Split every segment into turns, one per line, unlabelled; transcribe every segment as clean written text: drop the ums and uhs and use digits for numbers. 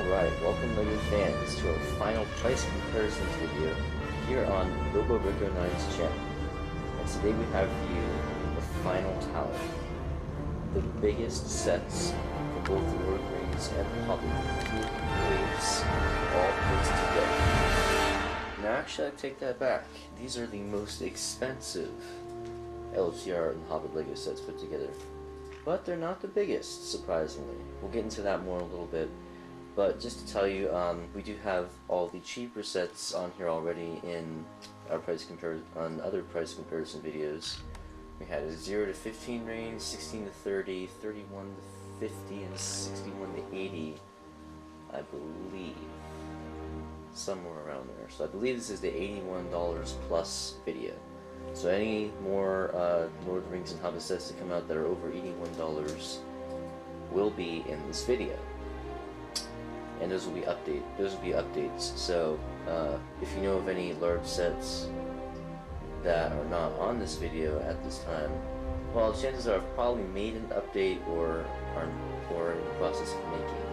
Alright, welcome LEGO fans to our final price comparisons video here on Bilbo Rico 9's channel. And today we have for you the final tally. The biggest sets for both the Lord of the Rings and the Hobbit waves all put together. Now actually I take that back. These are the most expensive LTR and Hobbit LEGO sets put together. But they're not the biggest, surprisingly. We'll get into that more in a little bit. But just to tell you, we do have all the cheaper sets on here already in our on other price comparison videos. We had a 0 to 15 range, 16 to 30, 31 to 50, and 61 to 80, I believe. Somewhere around there. So I believe this is the $81 plus video. So any more Lord of the Rings and Hobbit sets that come out that are over $81 will be in this video. And those will be updates. So if you know of any large sets that are not on this video at this time, well, chances are I've probably made an update or in the process of making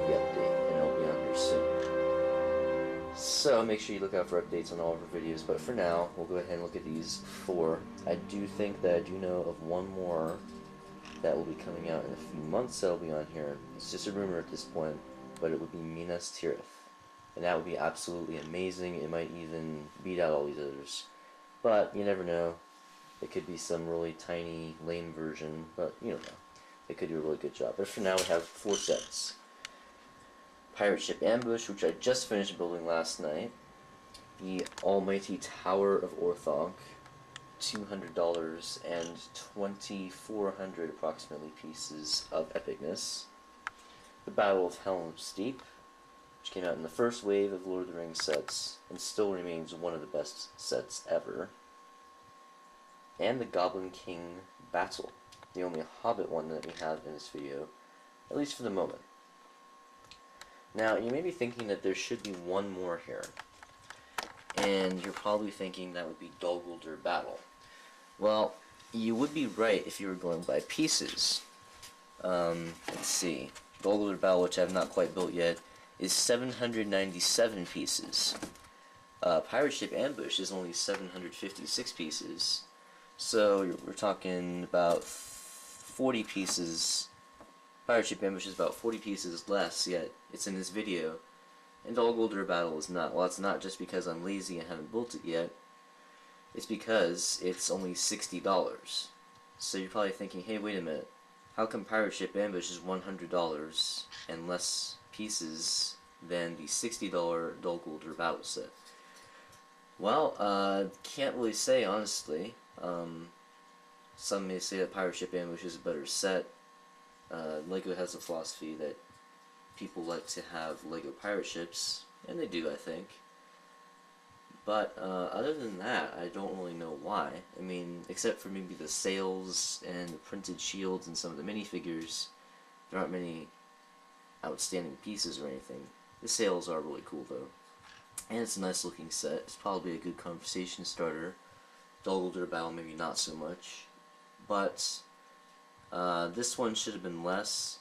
the update, and it'll be on here soon. So make sure you look out for updates on all of our videos. But for now, we'll go ahead and look at these four. I do think that I do know of one more that will be coming out in a few months that'll be on here. It's just a rumor at this point. But it would be Minas Tirith, and that would be absolutely amazing. It might even beat out all these others, but you never know. It could be some really tiny, lame version, but you don't know. It could do a really good job. But for now, we have four sets. Pirate Ship Ambush, which I just finished building last night. The Almighty Tower of Orthanc, $200 and 2,400 approximately pieces of epicness. The Battle of Helm's Deep, which came out in the first wave of Lord of the Rings sets, and still remains one of the best sets ever. And the Goblin King Battle, the only Hobbit one that we have in this video, at least for the moment. Now, you may be thinking that there should be one more here, and you're probably thinking that would be Dol Guldur Battle. Well, you would be right if you were going by pieces. Let's see. Dol Guldur Battle, which I have not quite built yet, is 797 pieces. Pirate Ship Ambush is only 756 pieces. So we're talking about 40 pieces. Pirate Ship Ambush is about 40 pieces less, yet it's in this video. And Dol Guldur Battle is not. Well, it's not just because I'm lazy and haven't built it yet. It's because it's only $60. So you're probably thinking, hey, wait a minute. How come Pirate Ship Ambush is $100 and less pieces than the $60 Dol Guldur Battle set? Well, can't really say, honestly. Some may say that Pirate Ship Ambush is a better set. LEGO has a philosophy that people like to have LEGO pirate ships, and they do, I think. But other than that, I don't really know why. I mean, except for maybe the sails and the printed shields and some of the minifigures, there aren't many outstanding pieces or anything. The sails are really cool though. And it's a nice looking set. It's probably a good conversation starter. Dol Guldur Battle maybe not so much. But this one should have been less.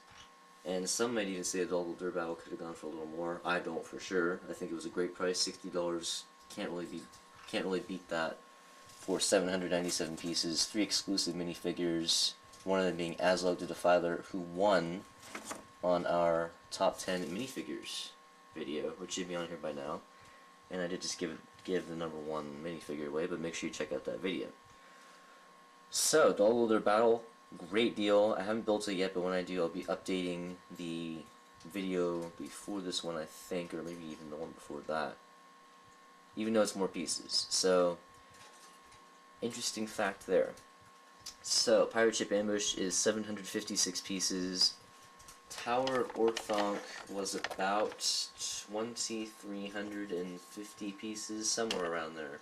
And some might even say a Dol Guldur Battle could have gone for a little more. I don't for sure. I think it was a great price, $60. Can't really beat that for 797 pieces, 3 exclusive minifigures, one of them being Azog the Defiler, who won on our top 10 minifigures video, which should be on here by now. And I did just give the number 1 minifigure away, but make sure you check out that video. So, Dol Guldur Battle, great deal. I haven't built it yet, but when I do, I'll be updating the video before this one, I think, or maybe even the one before that. Even though it's more pieces. So, interesting fact there. So, Pirate Ship Ambush is 756 pieces. Tower of Orthanc was about 2,350 pieces, somewhere around there.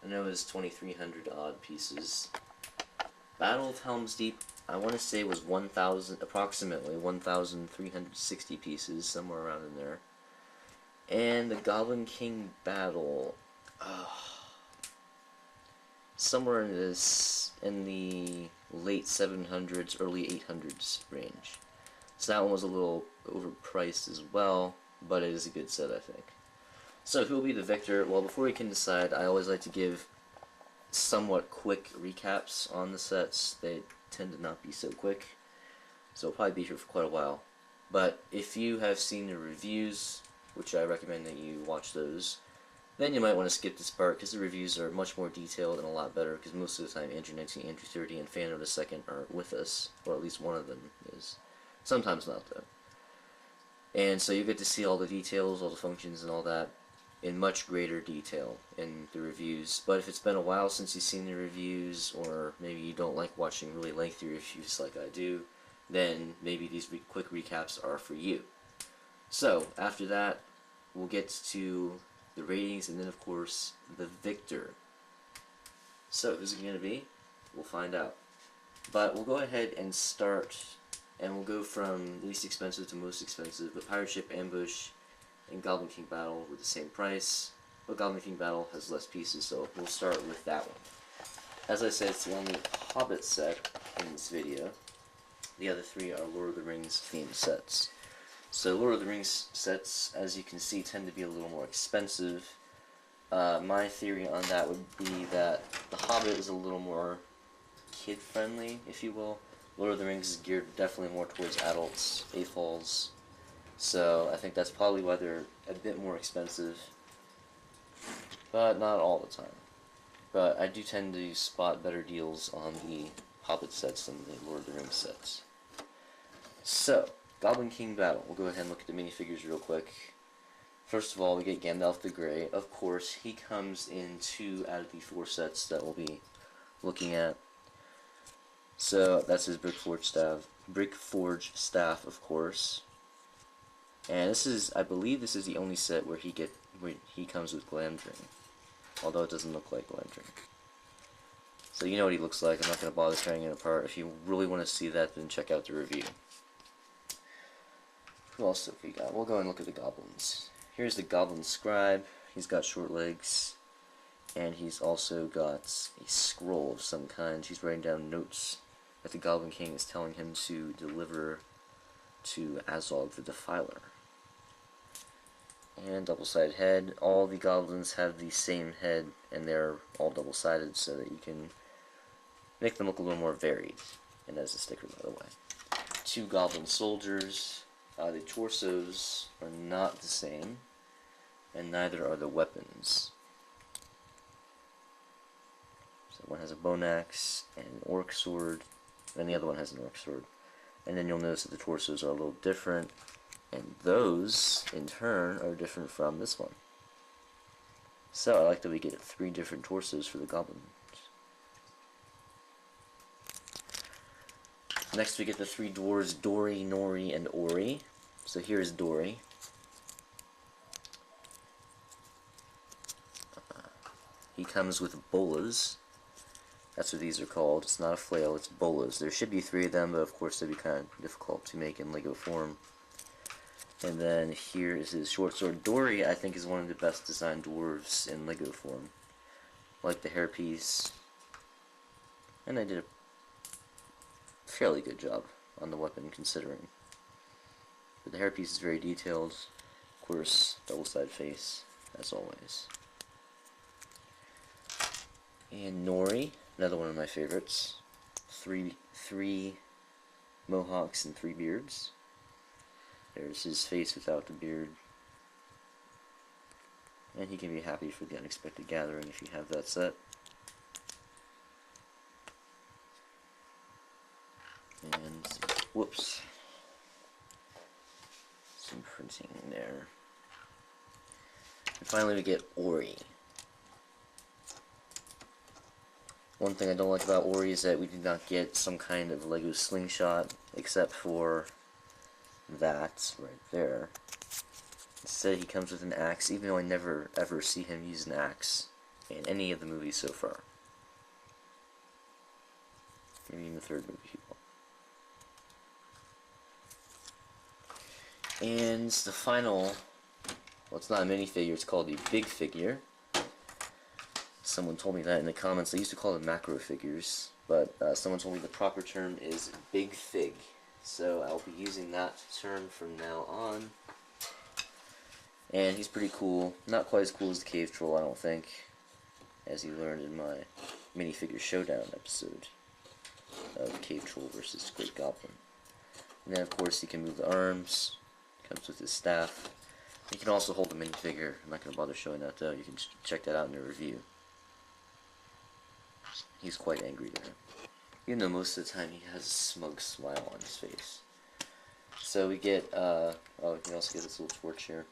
I know it was 2,300 odd pieces. Battle of Helm's Deep, I want to say was approximately 1,360 pieces, somewhere around in there. And the Goblin King Battle, somewhere in the late 700s, early 800s range. So that one was a little overpriced as well, but it is a good set, I think. So who will be the victor? Well, before we can decide, I always like to give somewhat quick recaps on the sets. They tend to not be so quick, so I'll probably be here for quite a while. But if you have seen the reviews, which I recommend that you watch those, then you might want to skip this part because the reviews are much more detailed and a lot better, because most of the time Andrew 19, Andrew 30, and Fan of a Second are with us, or at least one of them is. Sometimes not, though. And so you get to see all the details, all the functions and all that in much greater detail in the reviews. But if it's been a while since you've seen the reviews, or maybe you don't like watching really lengthy reviews like I do, then maybe these quick recaps are for you. So after that, we'll get to the ratings, and then of course the victor. So who's it going to be? We'll find out. But we'll go ahead and start, and we'll go from least expensive to most expensive. But Pirate Ship Ambush and Goblin King Battle were the same price, but Goblin King Battle has less pieces, so we'll start with that one. As I said, it's the only Hobbit set in this video. The other three are Lord of the Rings themed sets. So Lord of the Rings sets, as you can see, tend to be a little more expensive. My theory on that would be that The Hobbit is a little more kid-friendly, if you will. Lord of the Rings is geared definitely more towards adults, AFOLs. So I think that's probably why they're a bit more expensive, but not all the time. But I do tend to spot better deals on the Hobbit sets than the Lord of the Rings sets. So, Goblin King Battle. We'll go ahead and look at the minifigures real quick. First of all, we get Gandalf the Grey. Of course, he comes in 2 out of the 4 sets that we'll be looking at. So that's his Brickforge staff, of course. And this is, I believe, this is the only set where he comes with Glamdring, although it doesn't look like Glamdring. So you know what he looks like. I'm not going to bother tearing it apart. If you really want to see that, then check out the review. Who else have we got? We'll go and look at the goblins. Here's the Goblin Scribe. He's got short legs, and he's also got a scroll of some kind. He's writing down notes that the Goblin King is telling him to deliver to Azog the Defiler. And double-sided head. All the goblins have the same head, and they're all double-sided so that you can make them look a little more varied. And as a sticker, by the way. 2 goblin soldiers. The torsos are not the same, and neither are the weapons. So one has a bone axe and an orc sword, and the other one has an orc sword. And then you'll notice that the torsos are a little different, and those, in turn, are different from this one. So I like that we get 3 different torsos for the goblins. Next we get the 3 dwarves, Dori, Nori, and Ori. So here's Dori. He comes with bolas. That's what these are called. It's not a flail, it's bolas. There should be 3 of them, but of course they'd be kind of difficult to make in Lego form. And then here is his short sword. Dori, I think, is one of the best designed dwarves in Lego form. I like the hairpiece. And they did a fairly good job on the weapon, considering. But the hairpiece is very detailed. Of course, double-sided face, as always. And Nori, another one of my favorites. Three mohawks and 3 beards. There's his face without the beard. And he can be happy for the unexpected gathering if you have that set. And, whoops. Some printing there. And finally we get Ori. One thing I don't like about Ori is that we did not get some kind of Lego slingshot, except for that right there. Instead he comes with an axe, even though I never ever see him use an axe in any of the movies so far. Maybe in the 3rd movie he will. And the final, well, it's not a minifigure, it's called the big figure. Someone told me that in the comments. I used to call them macro figures, but someone told me the proper term is big fig. so I'll be using that term from now on. And he's pretty cool. Not quite as cool as the Cave Troll, I don't think, as you learned in my minifigure showdown episode of Cave Troll versus Great Goblin. And then, of course, he can move the arms. Comes with his staff. He can also hold the minifigure. I'm not going to bother showing that, though. You can check that out in the review. He's quite angry there. Even though most of the time he has a smug smile on his face. So we get, oh, you can also get this little torch here.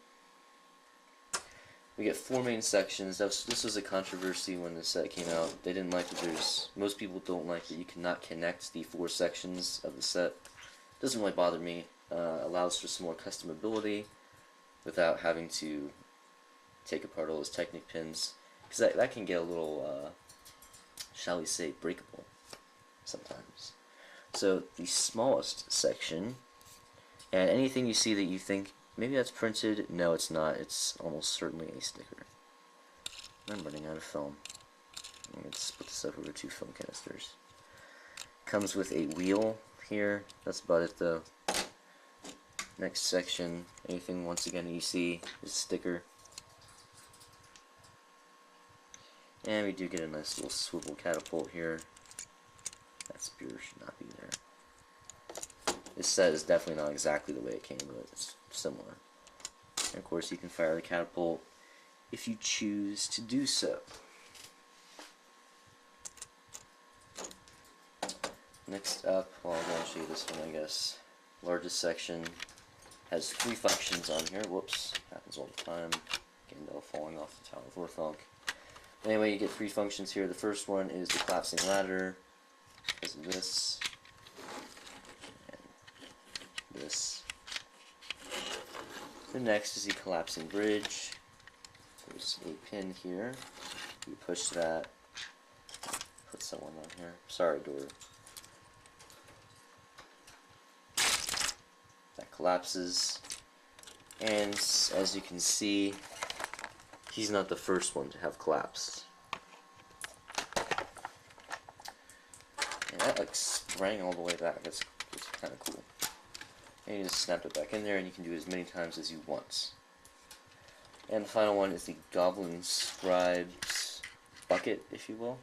We get 4 main sections. This was a controversy when the set came out. They didn't like that most people don't like that you cannot connect the 4 sections of the set. Doesn't really bother me. Allows for some more customability without having to take apart all those Technic pins. Because that can get a little, shall we say, breakable sometimes. So the smallest section, and anything you see that you think, maybe that's printed, no it's not, it's almost certainly a sticker. I'm running out of film. I'm going to split this up over 2 film canisters. Comes with a wheel here, that's about it though. Next section, anything once again that you see is a sticker. And we do get a nice little swivel catapult here. That spear should not be there. This set is definitely not exactly the way it came, but it's similar. And of course you can fire the catapult if you choose to do so. Next up, well, I'm going to show you this one, I guess. Largest section has 3 functions on here. Whoops, happens all the time. Gandalf falling off the Tower of Orthanc. Anyway, you get 3 functions here. The first one is the collapsing ladder, because of this, and this. The next is the collapsing bridge. There's a pin here. You push that. Put someone on here. Sorry, door. That collapses. And as you can see, he's not the first one to have collapsed. And that like sprang all the way back. That's kind of cool. And you just snap it back in there, and you can do it as many times as you want. And the final one is the Goblin Scribe's bucket, if you will.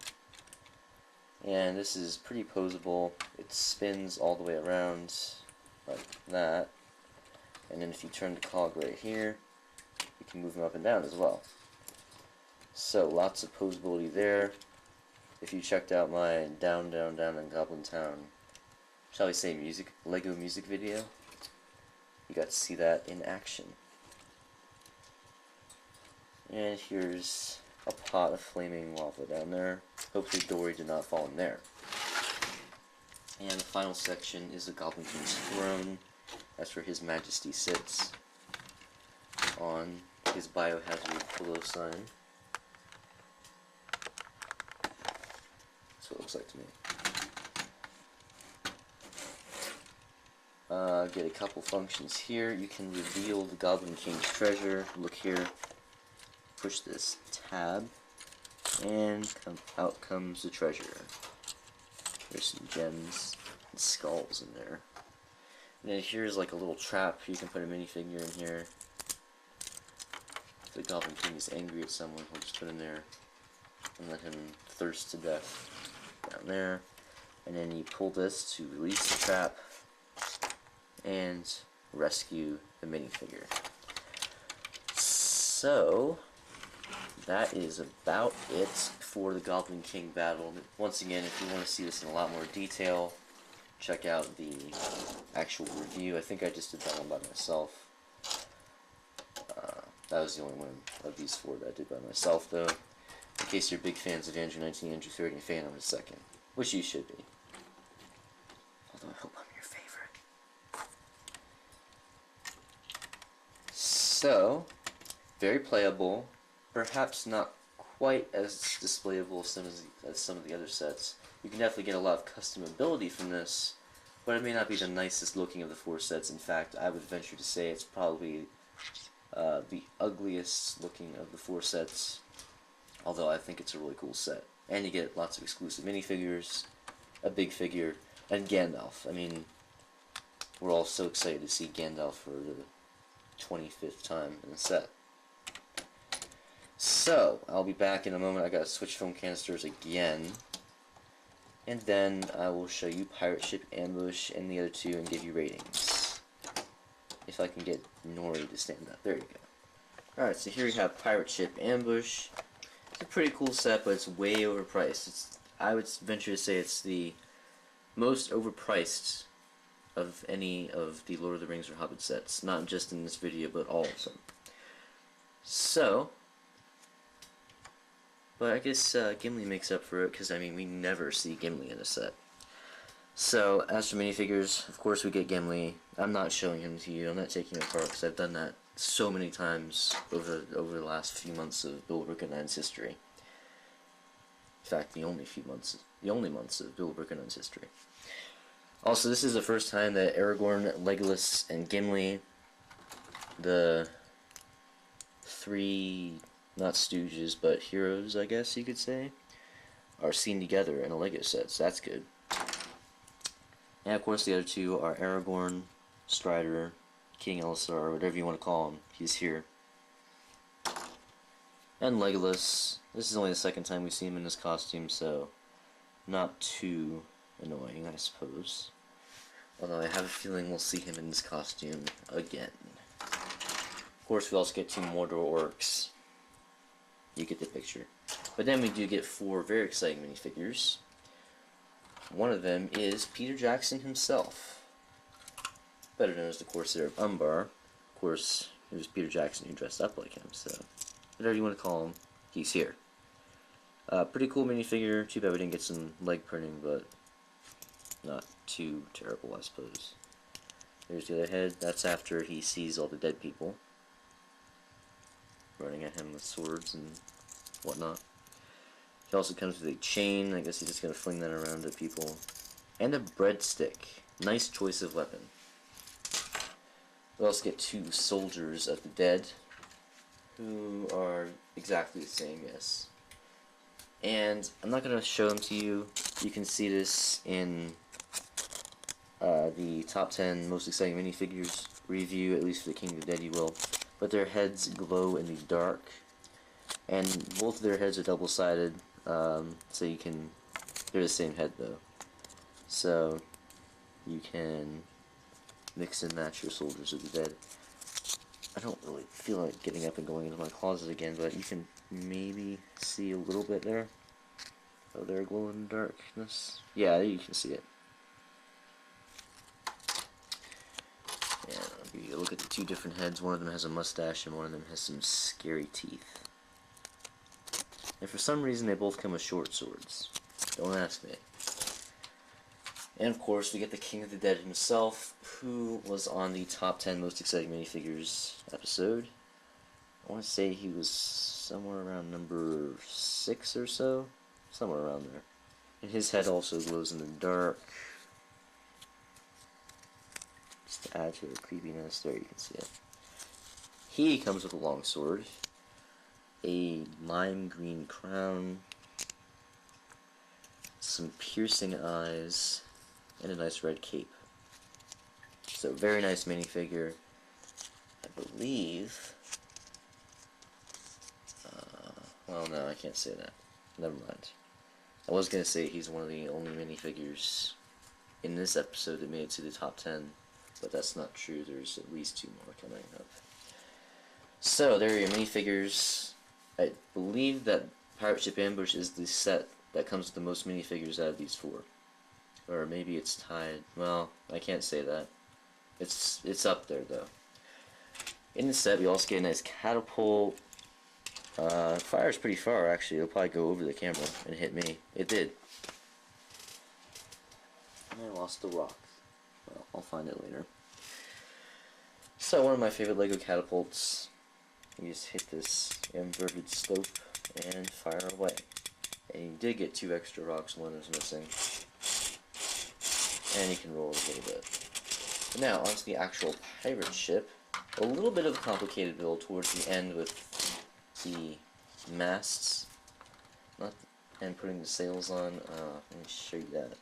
And this is pretty posable. It spins all the way around like that. And then if you turn the cog right here, you can move them up and down as well. So lots of posability there. If you checked out my Down, Down, Down in Goblin Town, shall we say Lego music video, you got to see that in action. And here's a pot of flaming lava down there. Hopefully Dory did not fall in there. And the final section is the Goblin King's throne. That's where His Majesty sits on his biohazard pillow sign. That's what it looks like to me. Get a couple functions here. You can reveal the Goblin King's treasure. Look here. Push this tab, and out comes the treasure. There's some gems and skulls in there. And then here's like a little trap. You can put a minifigure in here. If the Goblin King is angry at someone, he'll just put him there and let him thirst to death down there. And then you pull this to release the trap and rescue the minifigure. So that is about it for the Goblin King battle. Once again, if you want to see this in a lot more detail, check out the actual review. I think I just did that one by myself. That was the only one of these 4 that I did by myself, though. In case you're big fans of Andrew 19, Andrew 30, and Phantom a second, which you should be. Although I hope I'm your favorite. So, very playable. Perhaps not quite as displayable as some of the other sets. You can definitely get a lot of customability from this, but it may not be the nicest looking of the 4 sets. In fact, I would venture to say it's probably the ugliest looking of the 4 sets, although I think it's a really cool set. And you get lots of exclusive minifigures, a big figure, and Gandalf. I mean, we're all so excited to see Gandalf for the 25th time in the set. So, I'll be back in a moment. I gotta switch film canisters again. And then I will show you Pirate Ship Ambush and the other two and give you ratings. If I can get Nori to stand up. There you go. Alright, so here we have Pirate Ship Ambush. It's a pretty cool set, but it's way overpriced. I would venture to say it's the most overpriced of any of the Lord of the Rings or Hobbit sets. Not just in this video, but all of them. So, but I guess Gimli makes up for it, because I mean, we never see Gimli in a set. So, as for minifigures, of course we get Gimli. I'm not showing him to you, I'm not taking him apart, because I've done that so many times over the last few months of Bill Brickenine's history. In fact, the only months of Bill Brickenine's history. Also, this is the first time that Aragorn, Legolas, and Gimli, the three, not stooges, but heroes, I guess you could say, are seen together in a Lego set, so that's good. And of course the other two are Aragorn, Strider, King Elisar, whatever you want to call him, he's here. And Legolas. This is only the second time we see him in this costume, so not too annoying, I suppose. Although I have a feeling we'll see him in this costume again. Of course, we also get two Mordor orcs. You get the picture. But then we do get 4 very exciting minifigures. One of them is Peter Jackson himself, better known as the Corsair of Umbar. Of course, it was Peter Jackson who dressed up like him, so whatever you want to call him, he's here. Pretty cool minifigure. Too bad we didn't get some leg printing, but not too terrible, I suppose. There's the other head. That's after he sees all the dead people running at him with swords and whatnot. He also comes with a chain. I guess he's just going to fling that around at people. And a breadstick. Nice choice of weapon. We also get 2 soldiers of the dead, who are exactly the same, yes. And I'm not going to show them to you. You can see this in the top 10 most exciting minifigures review, at least for the King of the Dead you will. But their heads glow in the dark, and both of their heads are double-sided, so you can, they're the same head though, so you can mix and match your soldiers of the dead. I don't really feel like getting up and going into my closet again, but you can maybe see a little bit there of their glow in the darkness. Yeah, you can see it. And you look at the 2 different heads. One of them has a mustache and one of them has some scary teeth. And for some reason they both come with short swords. Don't ask me. And of course we get the King of the Dead himself, who was on the top 10 most exciting minifigures episode. I want to say he was somewhere around number 6 or so. Somewhere around there. And his head also glows in the dark. Just to add to the creepiness, there you can see it. He comes with a long sword, a lime green crown, some piercing eyes, and a nice red cape. So very nice minifigure. I believe, well no, I can't say that. Never mind. I was going to say he's one of the only minifigures in this episode that made it to the top 10, but that's not true. There's at least 2 more coming up. So there are your minifigures. I believe that Pirate Ship Ambush is the set that comes with the most minifigures out of these 4. Or maybe it's tied. Well, I can't say that. It's up there though. In the set we also get a nice catapult. It fires pretty far actually. It'll probably go over the camera and hit me. It did. And I lost the rock. Well, I'll find it later. So one of my favorite Lego catapults. You just hit this inverted slope and fire away. And you did get 2 extra rocks, one is missing. And you can roll a little bit. Now, onto the actual pirate ship. A little bit of a complicated build towards the end with the masts and putting the sails on. Let me show you that.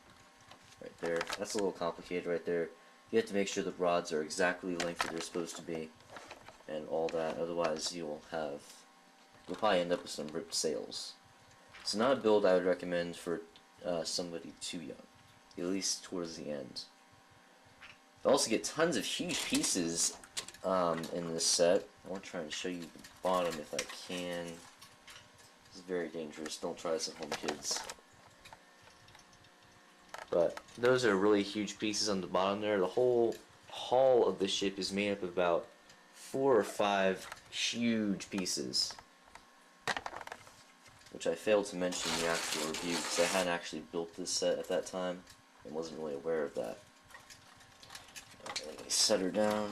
Right there. That's a little complicated right there. You have to make sure the rods are exactly the length that they're supposed to be, and all that. Otherwise, you'll probably end up with some ripped sails. It's not a build I would recommend for somebody too young, at least towards the end. You also get tons of huge pieces in this set. I want to try and show you the bottom if I can. It's very dangerous. Don't try this at home, kids. But those are really huge pieces on the bottom there. The whole hull of the ship is made up of about 4 or 5 huge pieces, which I failed to mention in the actual review because I hadn't actually built this set at that time and wasn't really aware of that. Okay, let me set her down.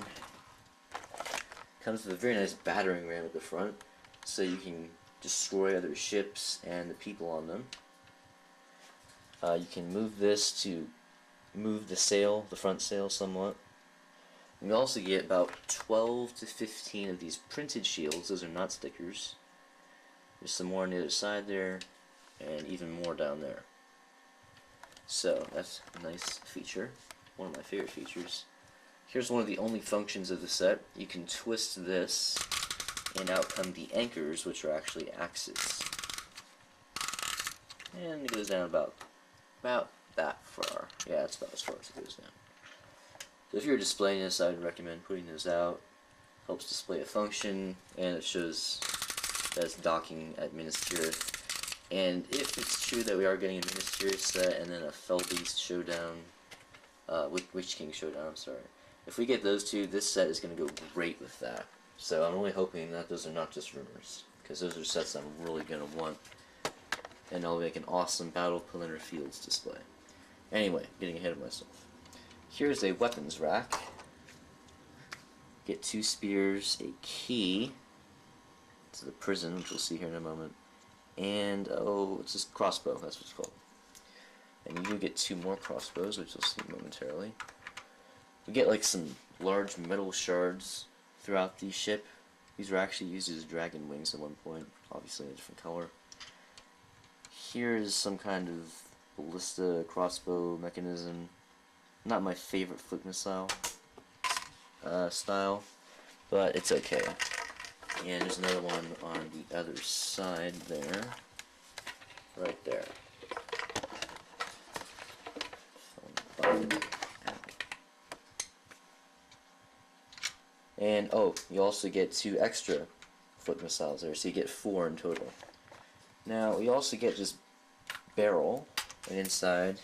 Comes with a very nice battering ram at the front, so you can destroy other ships and the people on them. You can move this to move the sail, the front sail, somewhat. You also get about 12 to 15 of these printed shields. Those are not stickers. There's some more on the other side there, and even more down there. So that's a nice feature, one of my favorite features. Here's one of the only functions of the set. You can twist this, and out come the anchors, which are actually axes. And it goes down about that far. Yeah, it's about as far as it goes down. So if you're displaying this, I would recommend putting those out. Helps display a function, and it shows that it's docking at Minas Tirith. And if it's true that we are getting a Minas Tirith set and then a Fell Beast Showdown, Witch King Showdown, I'm sorry. If we get those two, this set is going to go great with that. So I'm really hoping that those are not just rumors, because those are sets I'm really going to want. And I'll make an awesome Battle of Pelennor Fields display. Anyway, getting ahead of myself. Here's a weapons rack. Get 2 spears, a key to the prison, which we'll see here in a moment, and it's this crossbow, that's what it's called. And you do get 2 more crossbows, which you'll see momentarily. We get like some large metal shards throughout the ship. These were actually used as dragon wings at one point, obviously in a different color. Here is some kind of ballista crossbow mechanism. Not my favorite foot missile style, but it's okay. And there's another one on the other side there, right there. And you also get 2 extra foot missiles there, so you get 4 in total. Now we also get this barrel, and inside,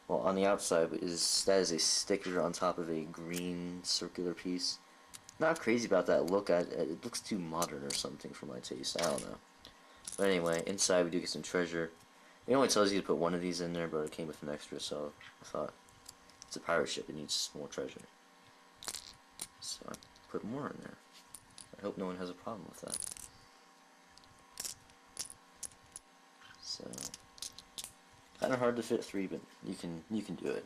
well, on the outside that is a sticker on top of a green circular piece. Not crazy about that look. It looks too modern or something for my taste. I don't know. But anyway, inside we do get some treasure. It only tells you to put 1 of these in there, but it came with an extra, so I thought it's a pirate ship. It needs more treasure, so I put more in there. I hope no one has a problem with that. So kind of hard to fit 3, but you can do it.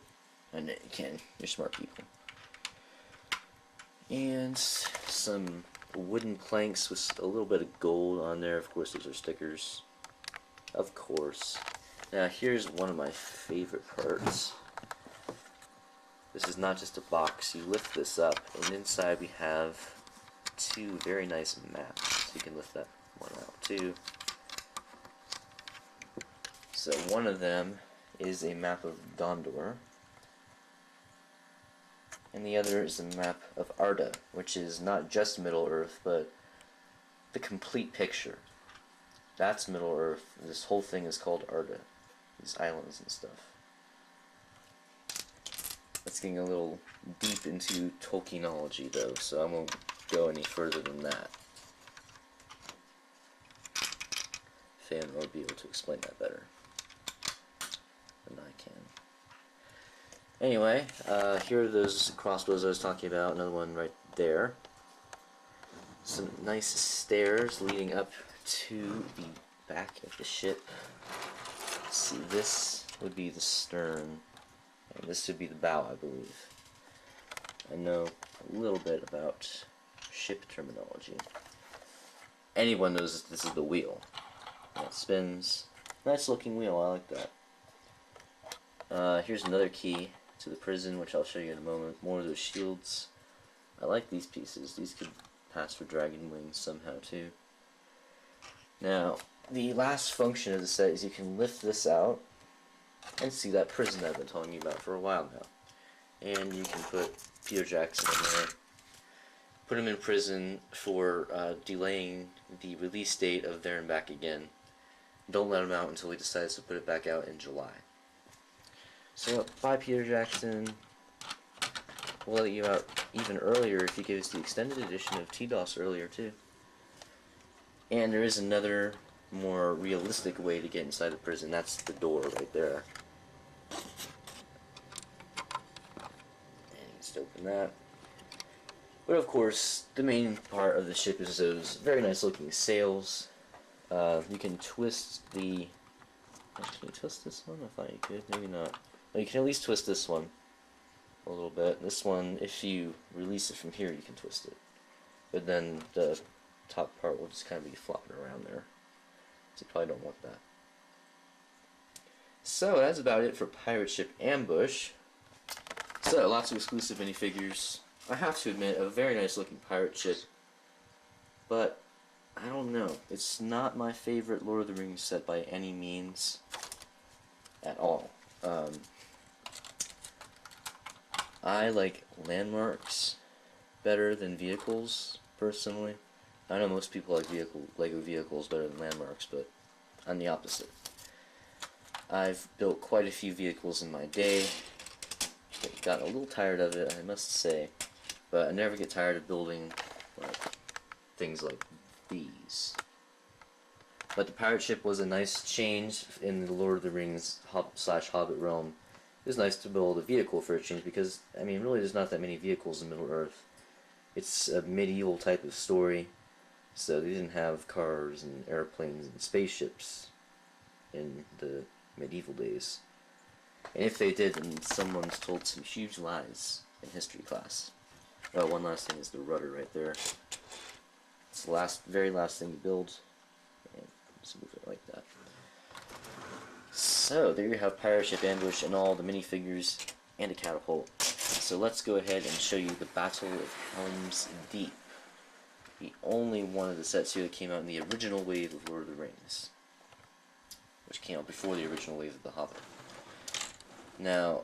I know you can. You're smart people. And some wooden planks with a little bit of gold on there. Of course, those are stickers. Of course. Now here's one of my favorite parts. This is not just a box. You lift this up, and inside we have 2 very nice maps. You can lift that one out too. So one of them is a map of Gondor, and the other is a map of Arda, which is not just Middle-earth, but the complete picture. That's Middle-earth. This whole thing is called Arda. These islands and stuff. That's getting a little deep into Tolkienology, though, so I won't go any further than that. Fan will be able to explain that better than I can. Anyway, here are those crossbows I was talking about. Another one right there. Some nice stairs leading up to the back of the ship. Let's see, this would be the stern, and this would be the bow, I believe. I know a little bit about ship terminology. Anyone knows this is the wheel. It spins. Nice looking wheel, I like that. Here's another key to the prison, which I'll show you in a moment. More of those shields. I like these pieces. These could pass for dragon wings somehow too. Now, the last function of the set is you can lift this out and see that prison I've been telling you about for a while now. And you can put Peter Jackson in there. Put him in prison for delaying the release date of There and Back Again. Don't let him out until he decides to put it back out in July. So, bye Peter Jackson. We'll let you out even earlier if you give us the extended edition of T-DOS earlier too. And there is another more realistic way to get inside the prison. That's the door right there. And just open that. But of course, the main part of the ship is those very nice looking sails. You can twist the... Can you twist this one? I thought you could. Maybe not. No, you can at least twist this one a little bit. This one, if you release it from here, you can twist it. But then the top part will just kind of be flopping around there. So you probably don't want that. So that's about it for Pirate Ship Ambush. So lots of exclusive minifigures. I have to admit, a very nice looking pirate ship. But I don't know. It's not my favorite Lord of the Rings set by any means at all. I like landmarks better than vehicles, personally. I know most people like Lego vehicles better than landmarks, but I'm the opposite. I've built quite a few vehicles in my day. Got a little tired of it, I must say, but I never get tired of building like things like these. But the pirate ship was a nice change in the Lord of the Rings /Hobbit realm. It was nice to build a vehicle for a change because, I mean, really there's not that many vehicles in Middle-earth. It's a medieval type of story, so they didn't have cars and airplanes and spaceships in the medieval days. And if they did, then someone's told some huge lies in history class. Oh, one last thing is the rudder right there. It's the very last thing to build. And just move it like that. So, there you have Pirate Ship Ambush and all the minifigures and a catapult. So let's go ahead and show you the Battle of Helm's Deep. The only one of the sets here that came out in the original wave of Lord of the Rings. Which came out before the original wave of The Hobbit. Now,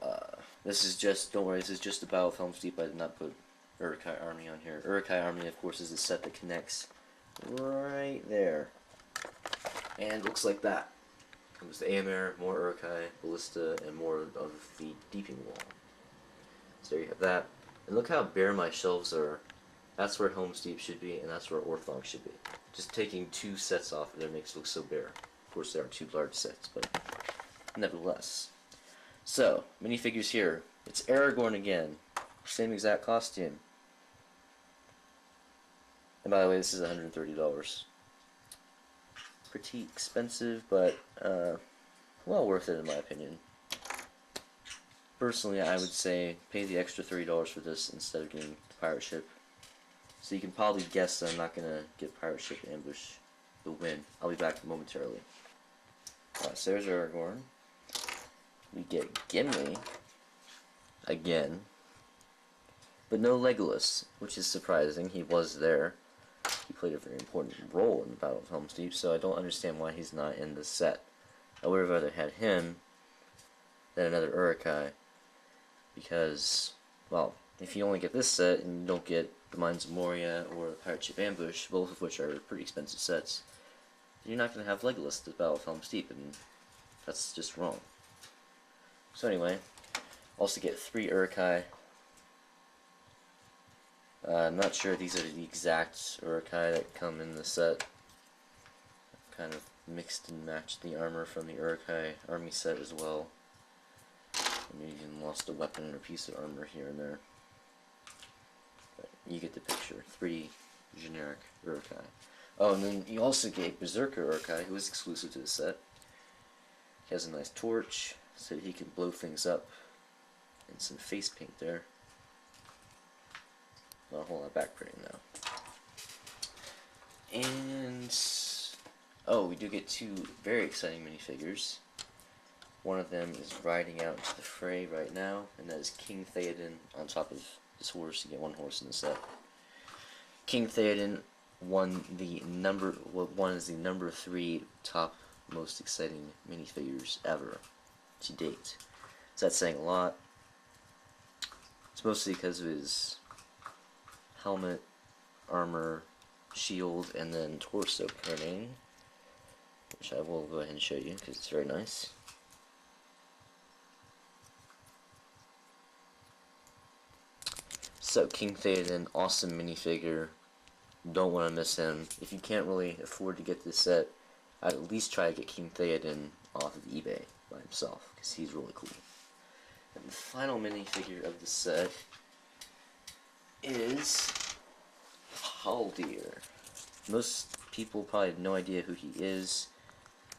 this is just, don't worry, this is just the Battle of Helm's Deep. I did not put Uruk-hai Army on here. Uruk-hai Army, of course, is the set that connects right there. And it looks like that. It was the Aemir, more Uruk-hai, Ballista, and more of the Deeping Wall. So there you have that. And look how bare my shelves are. That's where Helm's Deep should be, and that's where Orthanc should be. Just taking two sets off of there makes it look so bare. Of course, there are two large sets, but nevertheless. So, minifigures here. It's Aragorn again. Same exact costume. And by the way, this is $130. Pretty expensive, but well worth it in my opinion. Personally, I would say pay the extra $30 for this instead of getting the pirate ship. So you can probably guess that I'm not going to get Pirate Ship Ambush the win. I'll be back momentarily. So there's Aragorn. We get Gimli again, but no Legolas, which is surprising. He was there. He played a very important role in the Battle of Helm's Deep, so I don't understand why he's not in the set. I would have rather had him than another Uruk-hai, because, well, if you only get this set and you don't get the Mines of Moria or the Pirate Ship Ambush, both of which are pretty expensive sets, you're not going to have Legolas at the Battle of Helm's Deep, and that's just wrong. So anyway, also get 3 Uruk-hai. I'm not sure if these are the exact Uruk-hai that come in the set. I've kind of mixed and matched the armor from the Uruk-hai army set as well. And even lost a weapon and a piece of armor here and there. But you get the picture. 3 generic Uruk-hai. Oh, and then you also get Berserker Uruk-hai, who is exclusive to the set. He has a nice torch, so that he can blow things up. And some face paint there. Not a whole lot back printing though. And oh, we do get 2 very exciting minifigures. One of them is riding out into the fray right now, and that is King Theoden on top of his horse. You get one horse in the set. King Theoden won is the number 3 top most exciting minifigures ever to date. So that's saying a lot. It's mostly because of his helmet, armor, shield, and then torso printing, which I will go ahead and show you because it's very nice. So King Theoden, awesome minifigure. Don't want to miss him. If you can't really afford to get this set, I'd at least try to get King Theoden off of eBay by himself, because he's really cool. And the final minifigure of the set is Haldir. Most people probably have no idea who he is.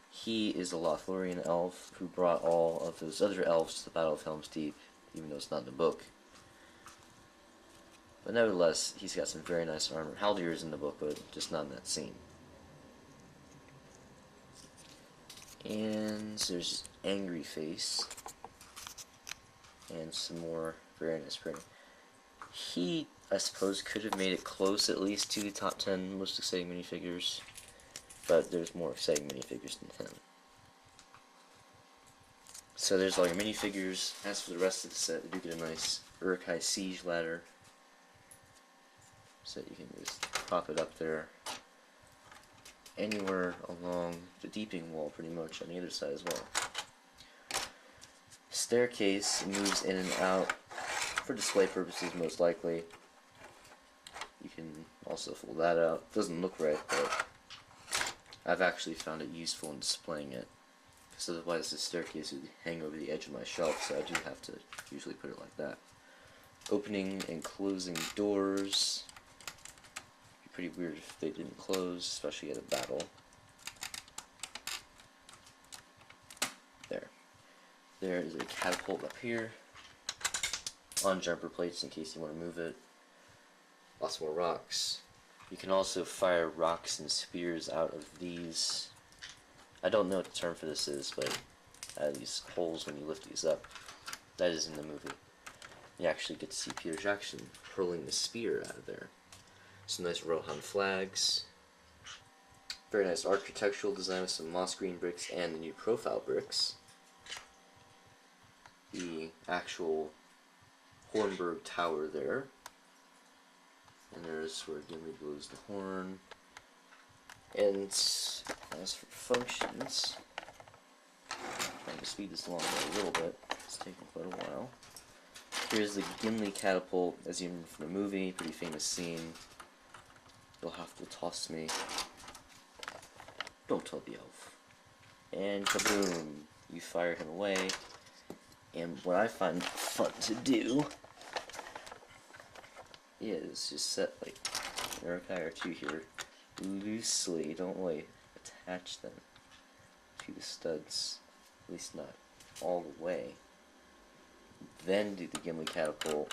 He is a Lothlorien elf who brought all of those other elves to the Battle of Helm's Deep, even though it's not in the book. But nevertheless, he's got some very nice armor. Haldir is in the book, but just not in that scene. And there's Angry Face. And some more very nice printing. He, I suppose, could have made it close at least to the top 10 most exciting minifigures. But there's more exciting minifigures than him. So there's all your minifigures. As for the rest of the set, they do get a nice Uruk-hai Siege ladder. So you can just prop it up there anywhere along the deeping wall, pretty much, on the other side as well. Staircase moves in and out for display purposes, most likely. You can also fold that out. It doesn't look right, but I've actually found it useful in displaying it. Because otherwise the staircase would hang over the edge of my shelf, so I do have to usually put it like that. Opening and closing doors. Pretty weird if they didn't close, especially at a battle. There. There is a catapult up here on jumper plates in case you want to move it. Lots more rocks. You can also fire rocks and spears out of these. I don't know what the term for this is, but these holes when you lift these up. That is in the movie. You actually get to see Peter Jackson hurling the spear out of there. Some nice Rohan flags. Very nice architectural design with some moss green bricks and the new profile bricks. The actual Hornburg Tower there. And there's where Gimli blows the horn. And as for functions, trying to speed this along a little bit. It's taking quite a while. Here's the Gimli catapult, as you remember from the movie, pretty famous scene. You'll have to toss me. Don't tell the elf. And kaboom! You fire him away. And what I find fun to do is just set like an Uruk-hai or two here loosely. Don't really attach them to the studs, at least not all the way. Then do the Gimli catapult,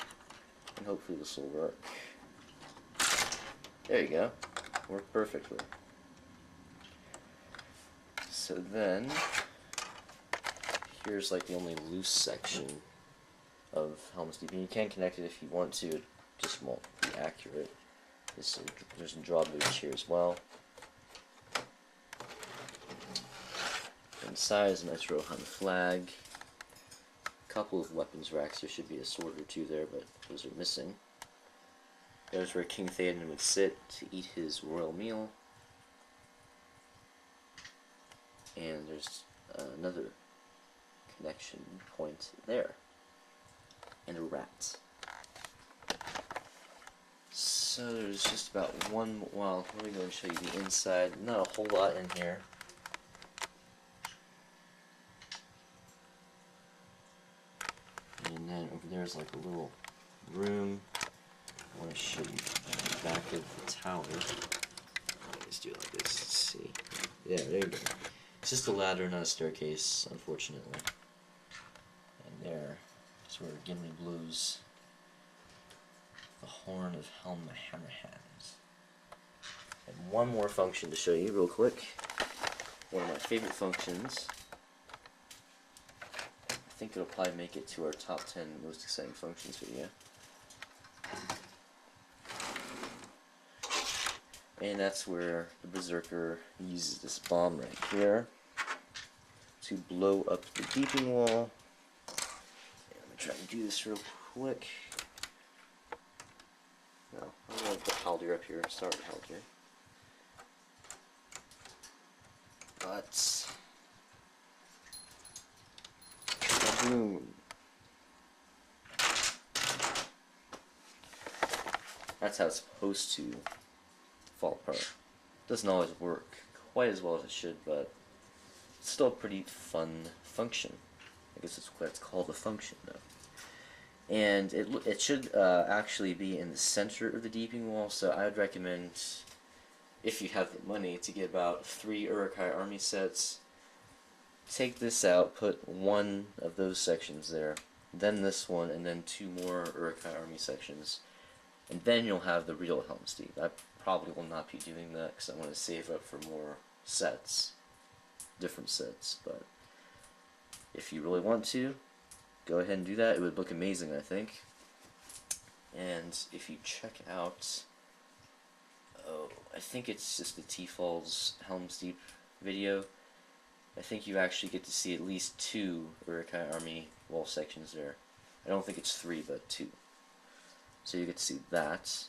and hopefully this will work. There you go. Worked perfectly. So then, here's like the only loose section of Helm's Deep. And you can connect it if you want to, it just won't be accurate. There's a drawbridge here as well. Inside is a nice Rohan flag. A couple of weapons racks. There should be a sword or two there, but those are missing. There's where King Theoden would sit to eat his royal meal. And there's another connection point there. And a rat. So there's just about one, well, let me go and show you the inside. Not a whole lot in here. And then over there is like a little room. I want to show you the back of the tower. Let's do it like this. Let's see. Yeah, there you go. It's just a ladder, not a staircase, unfortunately. And there is where Gimli blows the horn of Helm the Hammerhand. And one more function to show you real quick. One of my favorite functions think it'll probably make it to our top 10 most exciting functions video. And that's where the Berserker uses this bomb right here to blow up the deeping wall. And I'm going to try to do this real quick. No, I'm going to put Haldir up here. Sorry, Haldir. But boom. That's how it's supposed to fall apart. Doesn't always work quite as well as it should, but it's still a pretty fun function. I guess that's what it's called, a function, though. And it should actually be in the center of the deeping wall, so I would recommend, if you have the money, to get about 3 Uruk-hai army sets. Take this out, put one of those sections there, then this one, and then 2 more Uruk-hai army sections. And then you'll have the real Helm's Deep. I probably will not be doing that because I want to save up for more sets, different sets, but if you really want to, go ahead and do that. It would look amazing, I think. And if you check out, I think it's just the T-Falls Helm's Deep video, I think you actually get to see at least 2 Uruk-hai army wall sections there. I don't think it's 3, but 2. So you get to see that.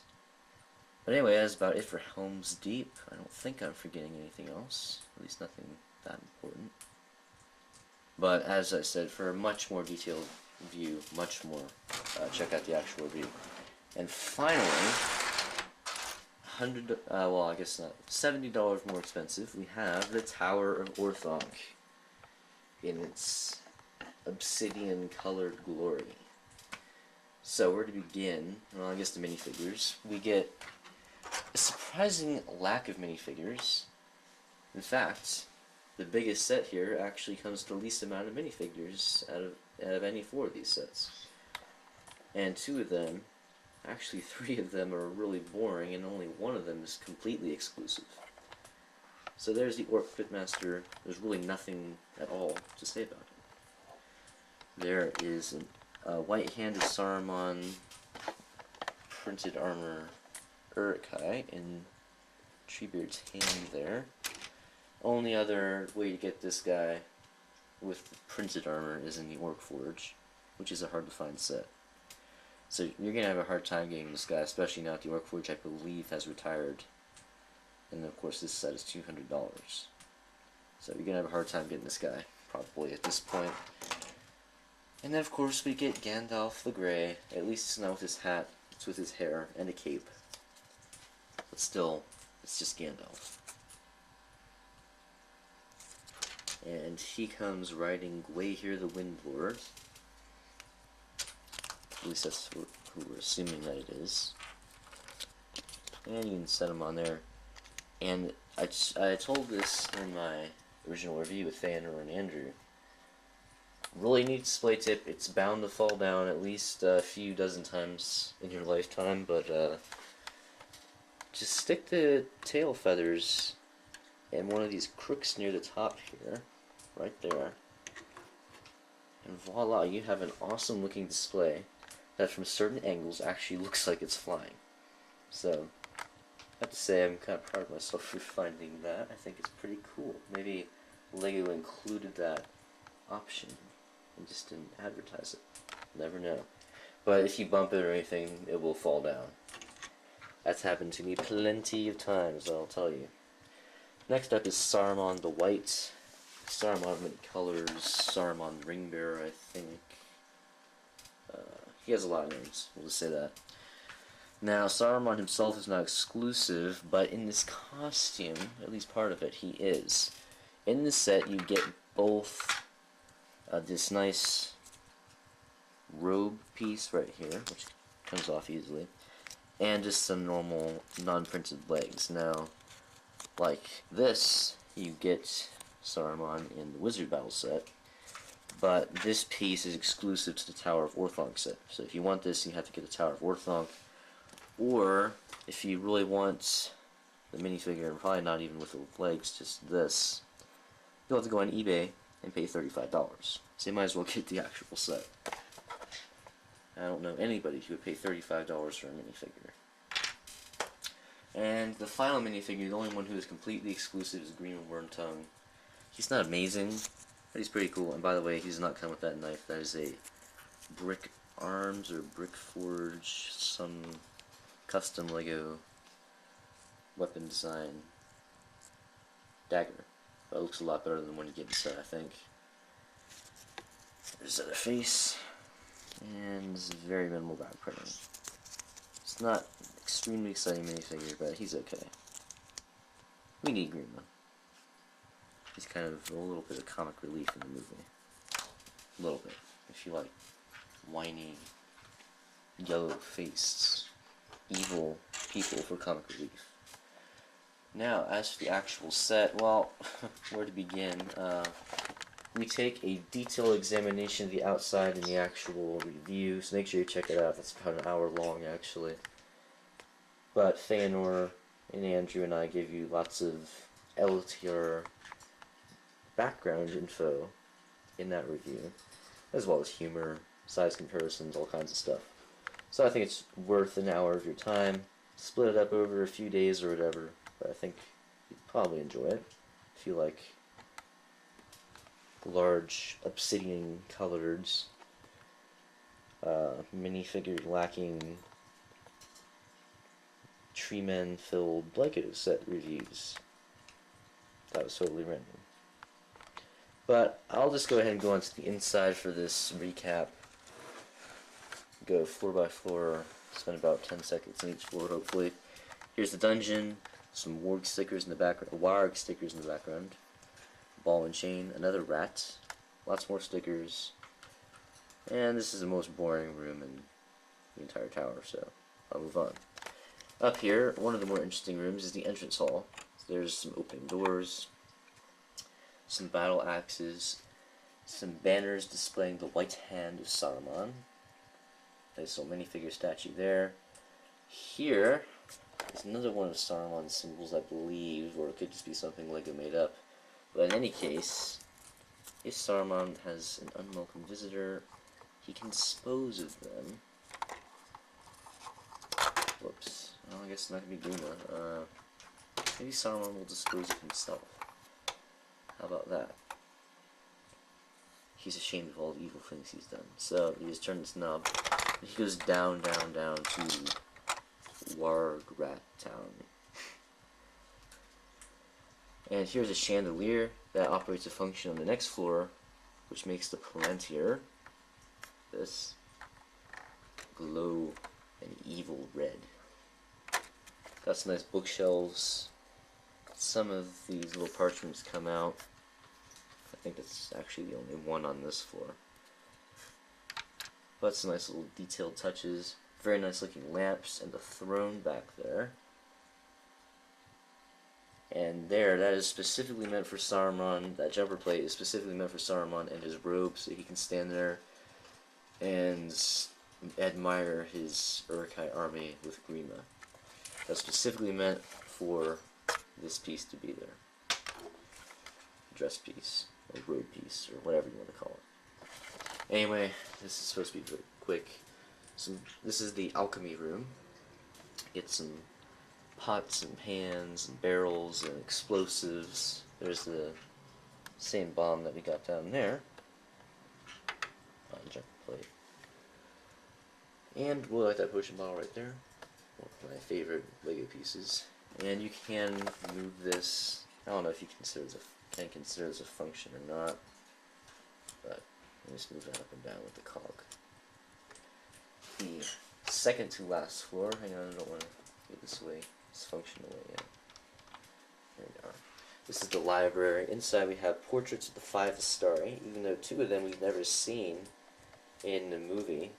But anyway, that's about it for Helm's Deep. I don't think I'm forgetting anything else. At least nothing that important. But as I said, for a much more detailed view, check out the actual review. And finally, well, I guess not, $70 more expensive, we have the Tower of Orthanc in its obsidian colored glory. So where to begin? Well, I guess the minifigures. We get a surprising lack of minifigures. In fact, the biggest set here actually comes to the least amount of minifigures out of any 4 of these sets. And 2 of them, actually 3 of them, are really boring, and only 1 of them is completely exclusive. So there's the Orc Pitmaster. There's really nothing at all to say about it. There is a white-handed Saruman printed armor Uruk-hai in Treebeard's hand there. Only other way to get this guy with printed armor is in the Orc Forge, which is a hard to find set. So you're going to have a hard time getting this guy, especially now that the Orc Forge, I believe, has retired. And of course this set is $200. So you're going to have a hard time getting this guy, probably, at this point. And then of course we get Gandalf the Grey. At least it's not with his hat, it's with his hair and a cape. But still, it's just Gandalf. And he comes riding Gwaihir the Windlord. At least that's who we're assuming that it is. And you can set him on there. And I told this in my original review with Theodore and Andrew. Really neat display tip. It's bound to fall down at least a few dozen times in your lifetime, but just stick the tail feathers in one of these crooks near the top here, right there, and voila, you have an awesome looking display that from certain angles actually looks like it's flying. So I have to say I'm kind of proud of myself for finding that. I think it's pretty cool. Maybe LEGO included that option and just didn't advertise it. Never know. But if you bump it or anything, it will fall down. That's happened to me plenty of times, I'll tell you. Next up is Saruman the White. Saruman of many colors. Saruman the Ring Bearer, I think. He has a lot of names, we'll just say that. Now, Saruman himself is not exclusive, but in this costume, at least part of it, he is. In this set, you get both this nice robe piece right here, which comes off easily, and just some normal non-printed legs. Now, like this, you get Saruman in the Wizard Battle set, but this piece is exclusive to the Tower of Orthanc set. So if you want this, you have to get the Tower of Orthanc, or if you really want the minifigure, and probably not even with the legs, just this, you'll have to go on eBay and pay $35. So you might as well get the actual set. I don't know anybody who would pay $35 for a minifigure. And the final minifigure, the only one who is completely exclusive, is Green Wormtongue. He's not amazing, but he's pretty cool. And by the way, he does not come with that knife. That is a Brick Arms or Brick Forge, some custom Lego weapon design dagger. But it looks a lot better than the one you get in the set, I think. There's the other face, and this is very minimal back printing. It's not extremely exciting minifigure, but he's okay. We need Grima. He's kind of a little bit of comic relief in the movie. A little bit, if you like. Whiny, yellow-faced, evil people for comic relief. Now, as for the actual set, well, where to begin? We take a detailed examination of the outside in the actual review, so make sure you check it out. That's about an hour long, actually. But Feanor and Andrew and I give you lots of LTR background info in that review, as well as humor, size comparisons, all kinds of stuff. So I think it's worth an hour of your time. Split it up over a few days or whatever, but I think you'd probably enjoy it if you like large obsidian colored minifigure lacking tree men filled Lego set reviews. That was totally random. But I'll just go ahead and go on to the inside for this recap. Go floor by floor, spend about 10 seconds on each floor hopefully. Here's the dungeon, some warg stickers in the background, warg stickers in the background, ball and chain, another rat, lots more stickers, and this is the most boring room in the entire tower, so I'll move on. Up here, one of the more interesting rooms is the entrance hall. So there's some opening doors, some battle axes, some banners displaying the white hand of Saruman. There's a minifigure statue there. Here is another one of Saruman's symbols, I believe, or it could just be something Lego made up. But in any case, if Saruman has an unwelcome visitor, he can dispose of them. Whoops. Well, I guess it's not going to be Grima. Maybe Saruman will dispose of himself. How about that? He's ashamed of all the evil things he's done. So, he just turns this knob, and he goes down, down, down to Warg Rat Town. And here's a chandelier that operates a function on the next floor, which makes the Palantir, this, glow an evil red. Got some nice bookshelves. Some of these little parchments come out. I think that's actually the only one on this floor. But some nice little detailed touches. Very nice looking lamps and the throne back there. And there, that is specifically meant for Saruman. That jumper plate is specifically meant for Saruman and his robe, so he can stand there and admire his Uruk-hai army with Grima. That's specifically meant for this piece to be there. Dress piece, or robe piece, or whatever you want to call it. Anyway, this is supposed to be very quick. So this is the alchemy room. Get some pots and pans and barrels and explosives. There's the same bomb that we got down there on jumper plate. And we'll like that potion bottle right there. One of my favorite Lego pieces. And you can move this. I don't know if you consider this a function or not, but you just move that up and down with the cog. The second to last floor. Hang on, I don't want to get this away. This function away yet. There we are. This is the library. Inside we have portraits of the 5 Astari, even though 2 of them we've never seen in the movie.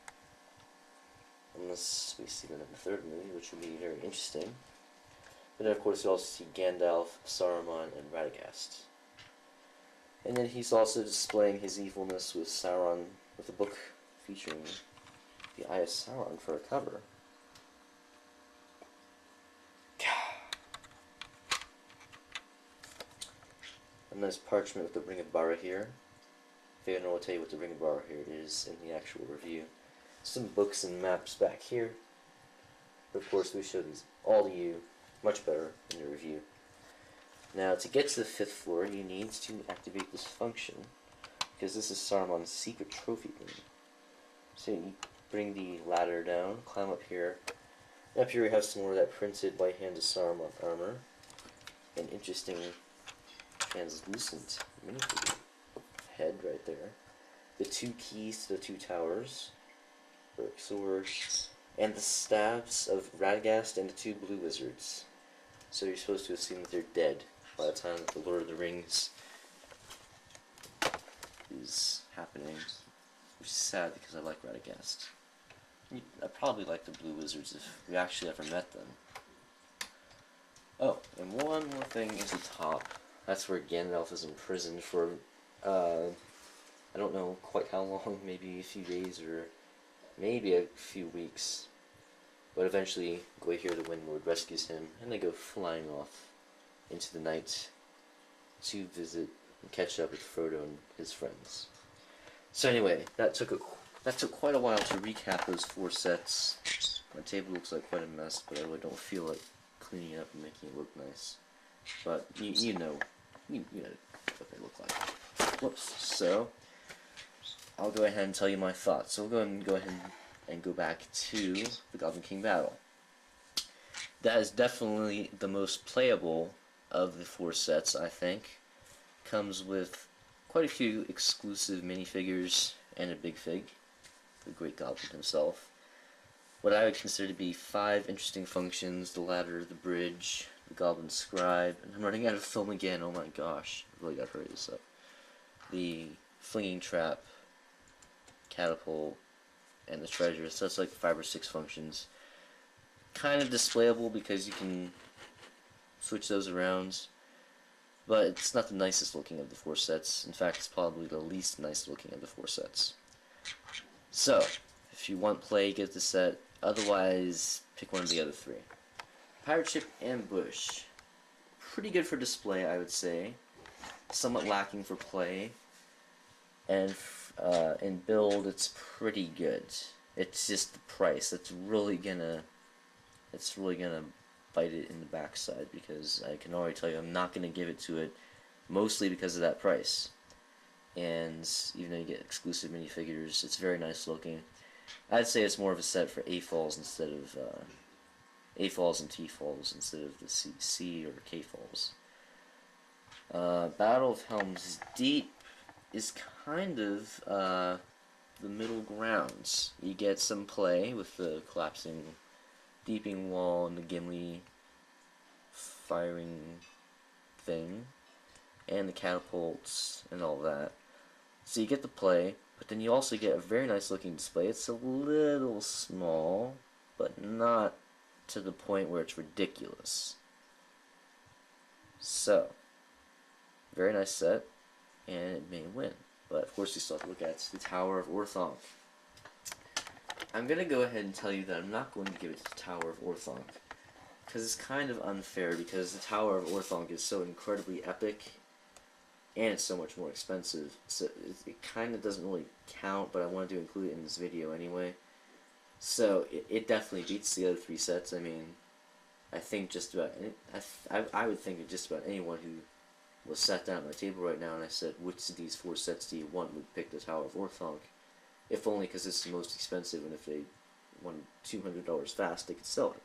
Unless we see them in the 3rd movie, which would be very interesting. But then of course you also see Gandalf, Saruman, and Radagast. And then he's also displaying his evilness with Sauron, with a book featuring the Eye of Sauron for a cover. A nice parchment with the Ring of Barahir. If I know, I'll tell you what the ring bar here it is in the actual review. Some books and maps back here. But of course, we show these all to you much better in the review. Now, to get to the 5th floor, you need to activate this function, because this is Saruman's secret trophy room. So you bring the ladder down, climb up here. And up here we have some more of that printed by-hand Saruman armor. An interesting translucent minifigure head right there. The 2 keys to the 2 towers, Burke sword, and the staves of Radagast and the 2 blue wizards. So you're supposed to assume that they're dead by the time that the Lord of the Rings is happening, which is sad because I like Radagast. I probably like the blue wizards if we actually ever met them. Oh, and one more thing is the top. That's where Gandalf is imprisoned for, I don't know quite how long, maybe a few days or maybe a few weeks. But eventually, Gwaihir the Wind Lord rescues him, and they go flying off into the night to visit and catch up with Frodo and his friends. So anyway, that took quite a while to recap those 4 sets. My table looks like quite a mess, but I really don't feel like cleaning it up and making it look nice. But you know what they look like. Whoops. So I'll go ahead and tell you my thoughts. So we'll go ahead and go back to the Goblin King battle. That is definitely the most playable of the 4 sets, I think. Comes with quite a few exclusive minifigures and a big fig, the Great Goblin himself. What I would consider to be 5 interesting functions: the ladder, the bridge, the Goblin Scribe, and I'm running out of film again, oh my gosh, I really gotta hurry this up. The flinging trap, catapult, and the treasure. So that's like 5 or 6 functions. Kind of displayable because you can switch those around, but it's not the nicest looking of the 4 sets. In fact, it's probably the least nice looking of the 4 sets. So, if you want play, get the set. Otherwise, pick one of the other 3. Pirate Ship Ambush. Pretty good for display, I would say. Somewhat lacking for play. And in build, it's pretty good. It's just the price that's really gonna bite it in the backside, because I can already tell you I'm not gonna give it to it, mostly because of that price. And even though you get exclusive minifigures, it's very nice looking. I'd say it's more of a set for A-Falls instead of A-Falls and T-Falls instead of the C or K-Falls. Battle of Helm's Deep is kind of the middle grounds. You get some play with the collapsing deeping wall and the Gimli firing thing and the catapults and all that. So you get the play, but then you also get a very nice looking display. It's a little small, but not to the point where it's ridiculous. So, very nice set, and it may win. But of course you still have to look at the Tower of Orthanc. I'm going to go ahead and tell you that I'm not going to give it to the Tower of Orthanc, because it's kind of unfair, because the Tower of Orthanc is so incredibly epic, and it's so much more expensive, so it kind of doesn't really count, but I wanted to include it in this video anyway. So it definitely beats the other 3 sets. I mean, I think just about I would think of just about anyone who was sat down at my table right now and I said, which of these 4 sets do you want, would pick the Tower of Orthanc. If only because it's the most expensive, and if they won $200 fast, they could sell it.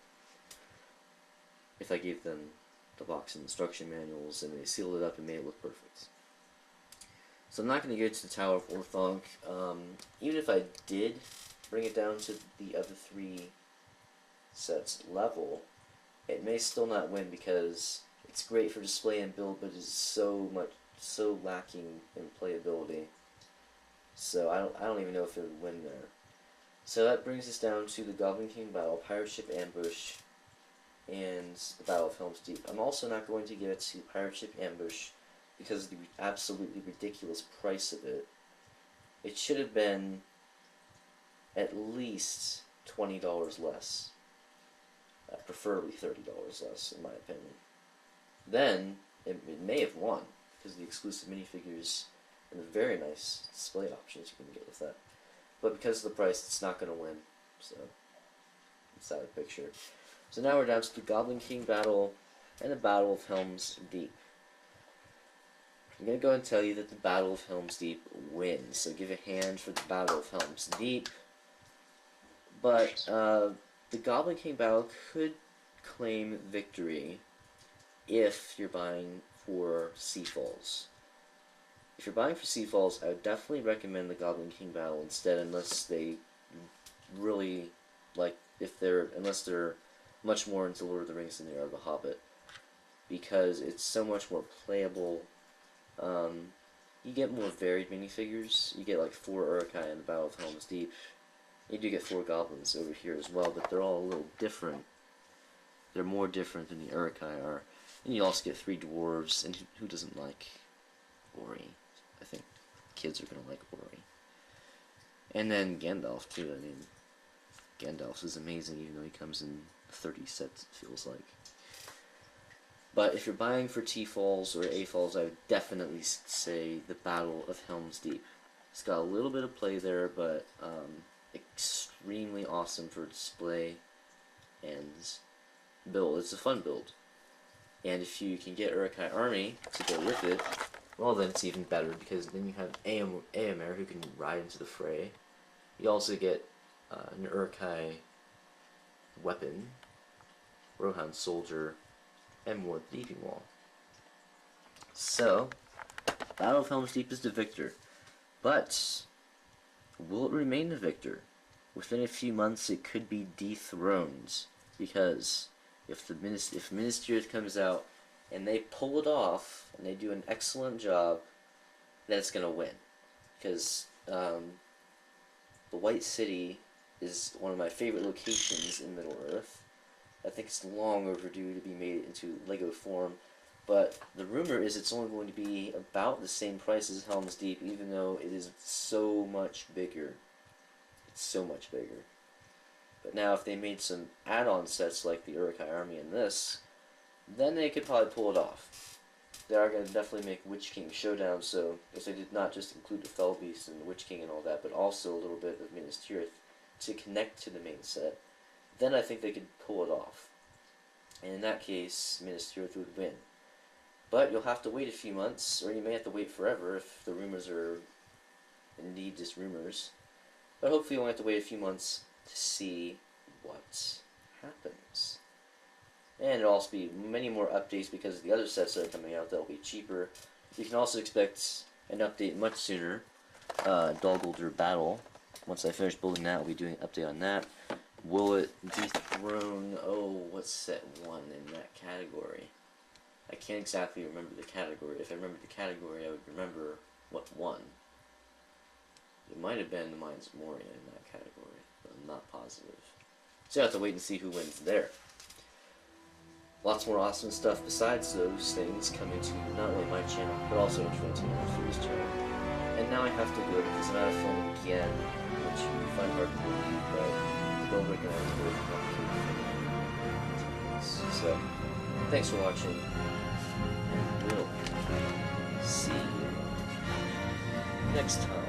If I gave them the box and instruction manuals and they sealed it up and made it look perfect. So I'm not going to go to the Tower of Orthanc. Even if I did bring it down to the other 3 sets level, it may still not win, because it's great for display and build, but it's so lacking in playability. So I don't even know if it would win there. So that brings us down to the Goblin King battle, Pirate Ship Ambush, and the Battle of Helm's Deep. I'm also not going to give it to Pirate Ship Ambush because of the absolutely ridiculous price of it. It should have been at least $20 less. Preferably $30 less, in my opinion. Then, it may have won, because the exclusive minifigures and very nice display options you can get with that. But because of the price, it's not going to win. So, it's out of the picture. So now we're down to the Goblin King battle and the Battle of Helm's Deep. I'm going to go ahead and tell you that the Battle of Helm's Deep wins. So give a hand for the Battle of Helm's Deep. But the Goblin King battle could claim victory if you're buying for Sea Falls. If you're buying for Sea Falls, I would definitely recommend the Goblin King battle instead, unless they really unless they're much more into Lord of the Rings than they are The Hobbit, because it's so much more playable. You get more varied minifigures. You get like 4 Uruk-hai in the Battle of Helm's Deep. You do get 4 goblins over here as well, but they're all a little different. They're more different than the Uruk-hai are. And you also get 3 dwarves, and who doesn't like Ori? I think kids are going to like Ori. And then Gandalf, too. I mean, Gandalf is amazing, even though he comes in 30 sets, it feels like. But if you're buying for T-Falls or A-Falls, I would definitely say the Battle of Helm's Deep. It's got a little bit of play there, but extremely awesome for display and build. It's a fun build. And if you can get Uruk-hai Army to go with it, well then it's even better, because then you have Éomer who can ride into the fray. You also get an Uruk-hai weapon, Rohan Soldier, and more Leaping Wall. So, Battle of Helm's Deep is the victor. But, will it remain the victor? Within a few months it could be dethroned, because if Minas Tirith comes out and they pull it off, and they do an excellent job, then it's going to win. Because the White City is one of my favorite locations in Middle-earth. I think it's long overdue to be made into Lego form, but the rumor is it's only going to be about the same price as Helm's Deep, even though it is so much bigger. It's so much bigger. But now if they made some add-on sets like the Uruk-hai Army and this, then they could probably pull it off. They are going to definitely make Witch King Showdown, so if they did not just include the Fell Beast and the Witch King and all that, but also a little bit of Minas Tirith to connect to the main set, then I think they could pull it off. And in that case, Minas Tirith would win. But you'll have to wait a few months, or you may have to wait forever if the rumors are indeed just rumors. But hopefully you won't have to wait a few months to see what happens. And there'll also be many more updates because of the other sets that are coming out that'll be cheaper. You can also expect an update much sooner. Dol Guldur Battle. Once I finish building that, I'll be doing an update on that. Will it dethrone, what's set 1 in that category? I can't exactly remember the category. If I remembered the category, I would remember what won. It might have been the Mines of Moria in that category, but I'm not positive. So you have to wait and see who wins there. Lots more awesome stuff besides those things coming to not only my channel, but also Infinity Monsters channel. And now I have to go because I'm out of film again, which you find hard to believe, but don't recognize it. So, thanks for watching, and we'll see you next time.